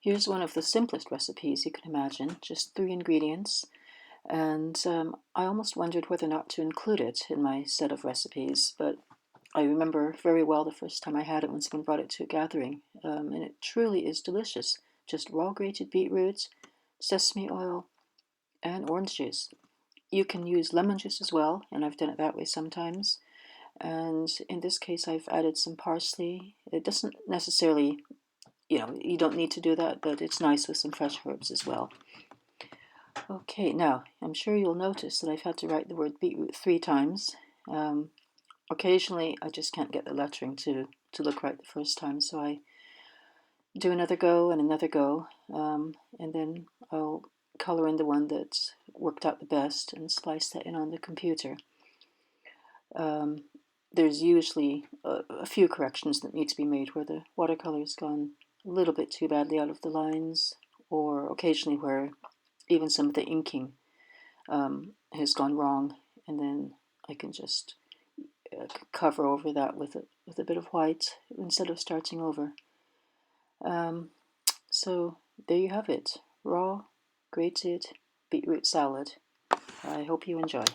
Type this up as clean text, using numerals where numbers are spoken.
Here's one of the simplest recipes you can imagine, just 3 ingredients, and I almost wondered whether or not to include it in my set of recipes, but I remember very well the first time I had it when someone brought it to a gathering, and it truly is delicious. Just raw grated beetroot, sesame oil, and orange juice. You can use lemon juice as well, and I've done it that way sometimes. And in this case, I've added some parsley. It doesn't necessarily, you don't need to do that, but it's nice with some fresh herbs as well. Okay, now, I'm sure you'll notice that I've had to write the word beetroot 3 times. Occasionally, I just can't get the lettering to look right the first time, so I do another go and another go, and then I'll color in the one that worked out the best and splice that in on the computer. There's usually a few corrections that need to be made where the watercolor's gone a little bit too badly out of the lines, or occasionally where even some of the inking has gone wrong, and then I can just cover over that with a bit of white instead of starting over. So there you have it, raw grated beetroot salad. I hope you enjoy.